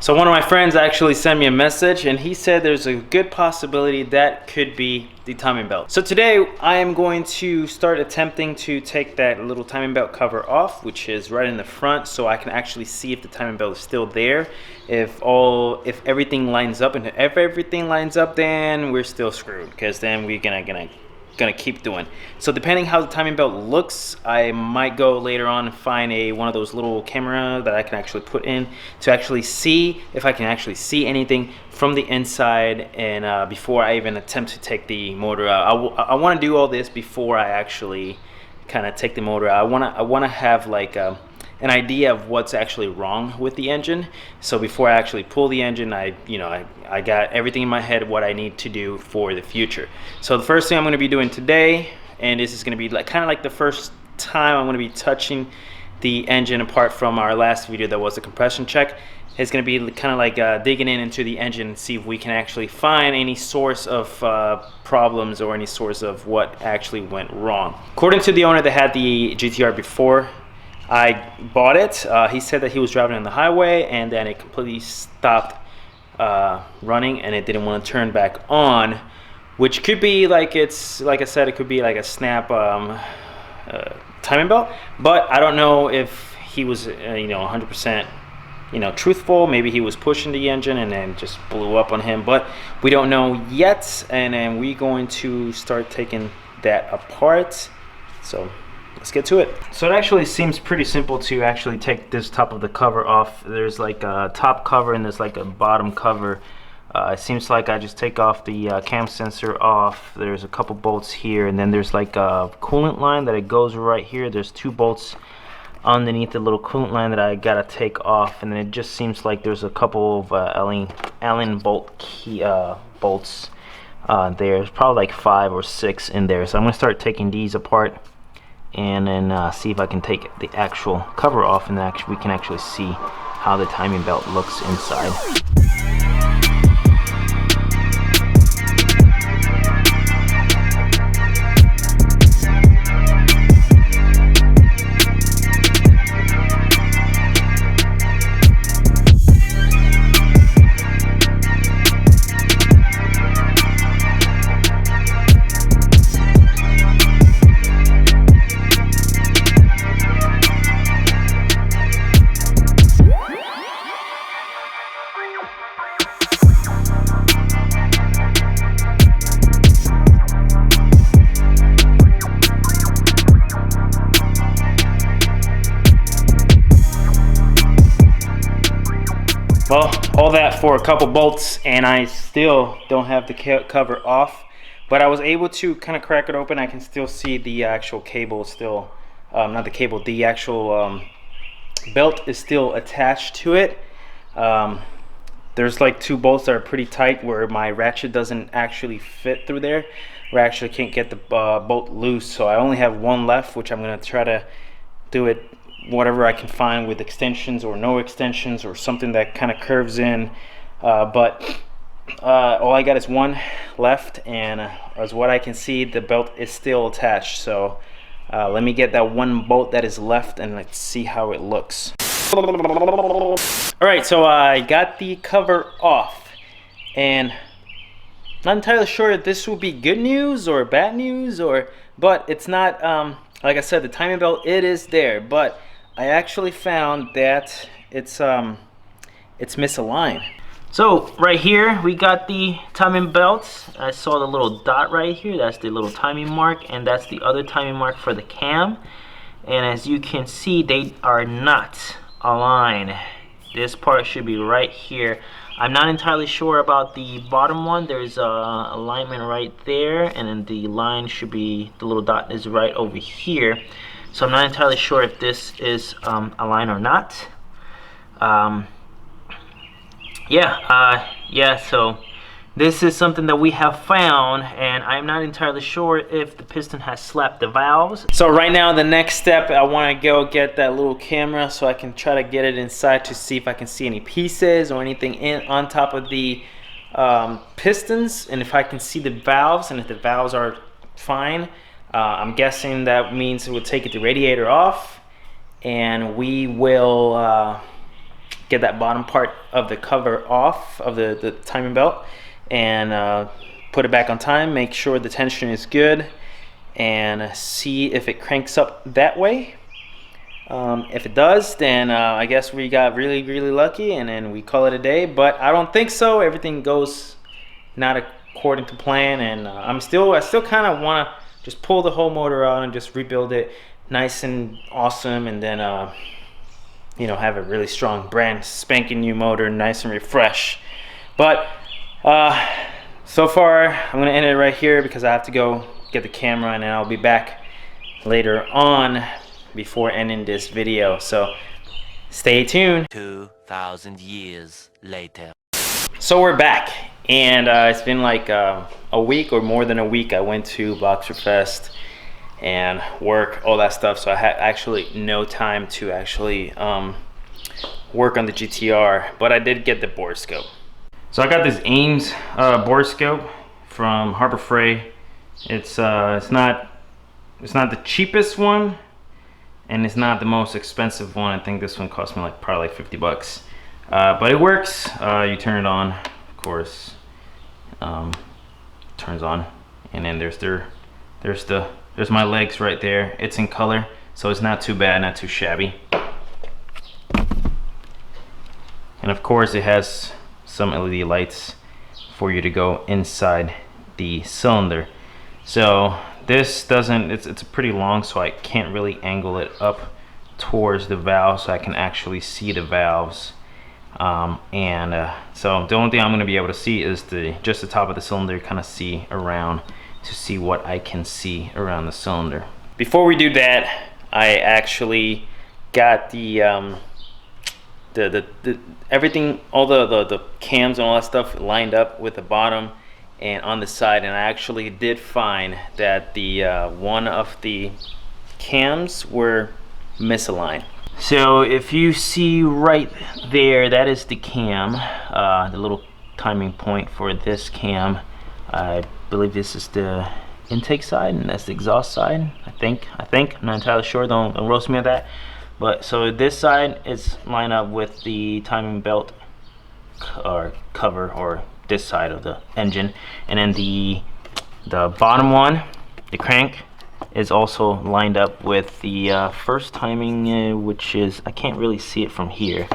So one of my friends actually sent me a message and he said there's a good possibility that could be the timing belt. So today I am going to start attempting to take that little timing belt cover off, which is right in the front, so I can actually see if the timing belt is still there. If everything lines up, and if everything lines up, then we're still screwed, because then we're gonna keep doing. So depending how the timing belt looks, I might go later on and find one of those little camera that I can actually put in to actually see if I can actually see anything from the inside, and before I even attempt to take the motor out. I want to do all this before I actually kind of take the motor out. I want to have like an idea of what's actually wrong with the engine. So before I actually pull the engine, I got everything in my head what I need to do for the future. So the first thing I'm going to be doing today, and this is going to be kind of like the first time I'm going to be touching the engine apart from our last video that was the compression check, is going to be kind of like digging into the engine and see if we can actually find any source of problems or any source of what actually went wrong. According to the owner that had the GTR before I bought it, he said that he was driving on the highway and then it completely stopped running and it didn't want to turn back on, which could be like, like I said, it could be like a snap timing belt, but I don't know if he was 100% truthful. Maybe he was pushing the engine and then just blew up on him, but we don't know yet. And then we're going to start taking that apart, so let's get to it. So it actually seems pretty simple to actually take this top of the cover off. There's like a top cover and there's like a bottom cover. It seems like I just take off the cam sensor off. There's a couple bolts here, and then there's like a coolant line that it goes right here. There's 2 bolts underneath the little coolant line that I gotta take off, and then it just seems like there's a couple of Allen bolts there's probably like 5 or 6 in there. So I'm gonna start taking these apart and then see if I can take the actual cover off, and then we can actually see how the timing belt looks inside. Well, all that for a couple bolts and I still don't have the cover off, but I was able to kind of crack it open. I can still see the actual cable still, not the cable, the actual belt is still attached to it. There's like 2 bolts that are pretty tight where my ratchet doesn't actually fit through there, where I actually can't get the bolt loose. So I only have 1 left, which I'm going to try to do it whatever I can find with extensions or no extensions or something that kind of curves in, but all I got is 1 left, and as what I can see, the belt is still attached. So let me get that 1 bolt that is left and let's see how it looks. Alright, so I got the cover off, and not entirely sure if this will be good news or bad news, but it's not. Like I said, the timing belt, it is there, but I actually found that it's misaligned. So right here we got the timing belts. I saw the little dot right here. That's the little timing mark, and that's the other timing mark for the cam. And as you can see, they are not aligned. This part should be right here. I'm not entirely sure about the bottom one. There's a alignment right there, and then the line should be, the little dot is right over here. So I'm not entirely sure if this is aligned or not. So this is something that we have found, and I'm not entirely sure if the piston has slapped the valves. So right now the next step, I want to go get that little camera so I can try to get it inside to see if I can see any pieces or anything on top of the pistons, and if I can see the valves, and if the valves are fine, I'm guessing that means we'll take the radiator off and we will get that bottom part of the cover off of the timing belt and put it back on time, make sure the tension is good, and see if it cranks up that way. If it does, then I guess we got really lucky and then we call it a day, but I don't think so. Everything goes not according to plan, and I still kind of want to just pull the whole motor out and just rebuild it nice and awesome, and then you know, have a really strong brand spanking new motor, nice and refreshed. But so far I'm gonna end it right here because I have to go get the camera, and then I'll be back later on before ending this video, so stay tuned. 2,000 years later. So we're back, and it's been like a week or more than a week. I went to Boxer Fest and work, all that stuff, so I had actually no time to actually work on the GTR, but I did get the Borescope. So I got this Ames Borescope from Harbor Freight. It's not the cheapest one, and it's not the most expensive one. I think this one cost me like probably like 50 bucks. But it works. You turn it on, of course. Turns on, and then there's my legs right there. It's in color, so it's not too bad, not too shabby. And of course it has some LED lights for you to go inside the cylinder. So this doesn't, it's pretty long, so I can't really angle it up towards the valve so I can actually see the valves. So the only thing I'm going to be able to see is just the top of the cylinder, kind of see around to see what I can see around the cylinder. Before we do that, I actually got the everything, all the cams and all that stuff lined up with the bottom and on the side, and I actually did find that the one of the cams were misaligned. So if you see right there, that is the cam, the little timing point for this cam. I believe this is the intake side and that's the exhaust side. I think I'm not entirely sure, don't roast me on that. But so this side is lined up with the timing belt or cover, or this side of the engine, and then the bottom one, the crank, is also lined up with the first timing, which is, I can't really see it from here,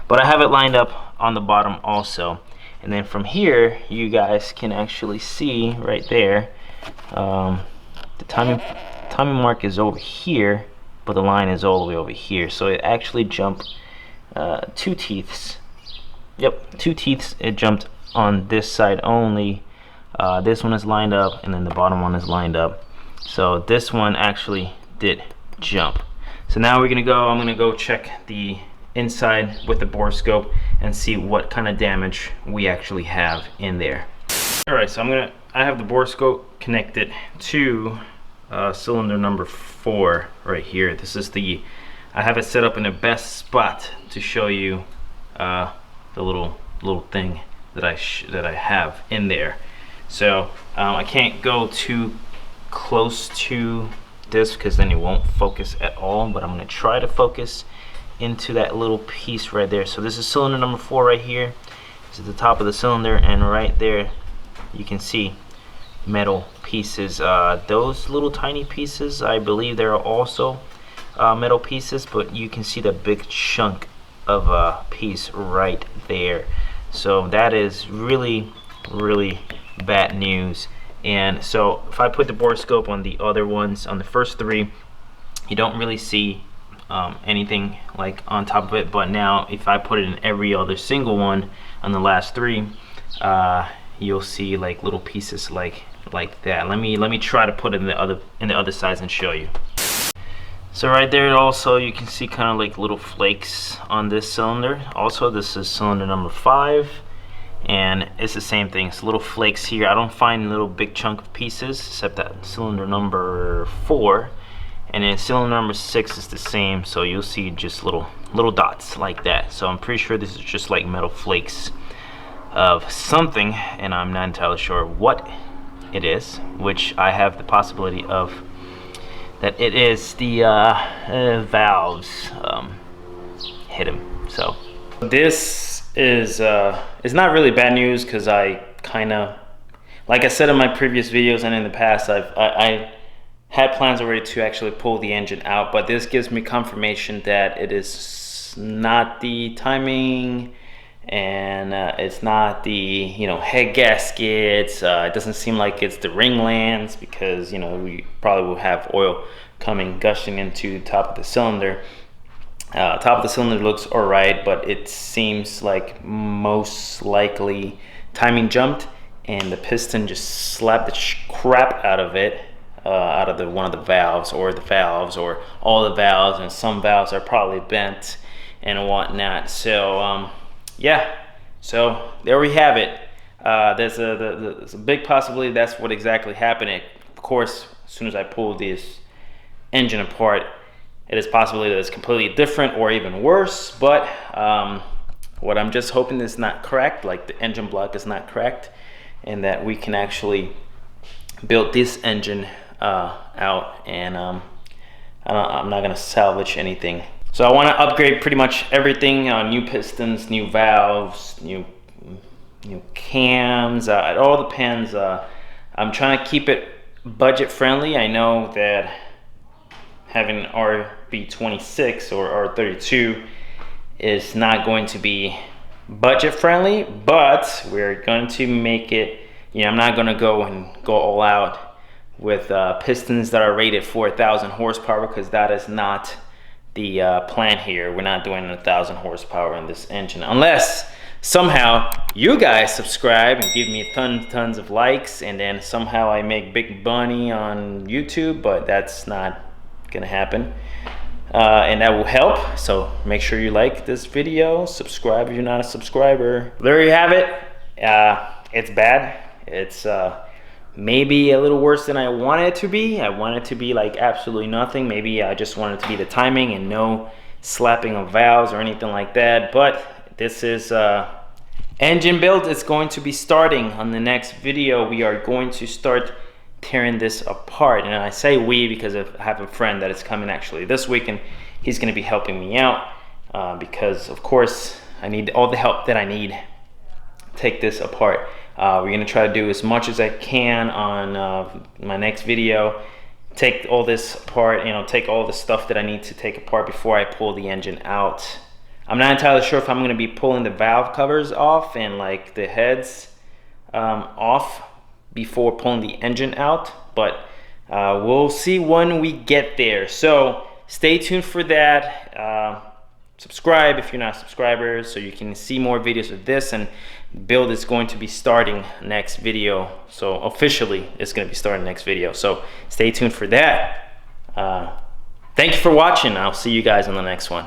but I have it lined up on the bottom also. And then from here you guys can actually see right there, the timing mark is over here, but the line is all the way over here. So it actually jumped 2 teeths. Yep, 2 teeths. It jumped on this side only. This one is lined up, and then the bottom one is lined up. So this one actually did jump. So now I'm gonna go check the inside with the Borescope and see what kind of damage we actually have in there. All right, so I have the Borescope connected to cylinder number 4 right here. This is I have it set up in the best spot to show you the little thing that I have in there. So I can't go too close to this because then it won't focus at all, but I'm going to try to focus into that little piece right there. So this is cylinder number 4 right here. This is the top of the cylinder, and right there you can see metal pieces. Those little tiny pieces, I believe there are also metal pieces, but you can see the big chunk of a piece right there. So that is really bad news. And so if I put the Borescope on the other ones, on the first 3, you don't really see anything like on top of it, but now if I put it in every other single one on the last 3, you'll see like little pieces like that. Let me try to put it in the other sides and show you. So right there also you can see kind of like little flakes on this cylinder. Also, this is cylinder number 5, and it's the same thing. It's little flakes here. I don't find little big chunk of pieces except that cylinder number 4, and then cylinder number 6 is the same, so you'll see just little dots like that. So I'm pretty sure this is just like metal flakes of something, and I'm not entirely sure what it is, which I have the possibility of that it is the valves hit him. So This is not really bad news, because I kind of, like I said in my previous videos and in the past, I had plans already to actually pull the engine out, but this gives me confirmation that it is not the timing, and it's not the, you know, head gaskets. It doesn't seem like it's the ring lands, because, you know, we probably will have oil coming gushing into the top of the cylinder. Top of the cylinder looks all right, but it seems like most likely timing jumped and the piston just slapped the crap out of it, out of one of the valves, or all the valves, and some valves are probably bent and whatnot. So yeah, so there we have it. There's a big possibility that's what exactly happened. Of course, as soon as I pull this engine apart, it is possible that it's completely different or even worse, but what I'm just hoping is not correct, like the engine block is not correct, and that we can actually build this engine out, and I'm not gonna salvage anything. So I want to upgrade pretty much everything, new pistons, new valves, new cams. It all depends. I'm trying to keep it budget friendly. I know that having RB26 or R32 is not going to be budget friendly, but we're going to make it, you know, I'm not going to go all out with pistons that are rated for 1,000 horsepower, because that is not the plan here. We're not doing 1,000 horsepower in this engine, unless somehow you guys subscribe and give me tons of likes, and then somehow I make big money on YouTube, but that's not gonna happen, and that will help. So make sure you like this video, subscribe if you're not a subscriber. There you have it. It's bad. It's maybe a little worse than I wanted it to be. I want it to be like absolutely nothing. Maybe I just want it to be the timing and no slapping of valves or anything like that. But this is engine build. It's going to be starting on the next video. We are going to start tearing this apart, and I say we because I have a friend that is coming actually this week, and he's going to be helping me out, because of course I need all the help that I need to take this apart. We're going to try to do as much as I can on my next video, take all this apart, you know, take all the stuff that I need to take apart before I pull the engine out. I'm not entirely sure if I'm going to be pulling the valve covers off and like the heads off before pulling the engine out, but we'll see when we get there. So stay tuned for that. Subscribe if you're not a subscriber, so you can see more videos of this, and build is going to be starting next video. So officially it's going to be starting next video, so stay tuned for that. Thank you for watching. I'll see you guys on the next one.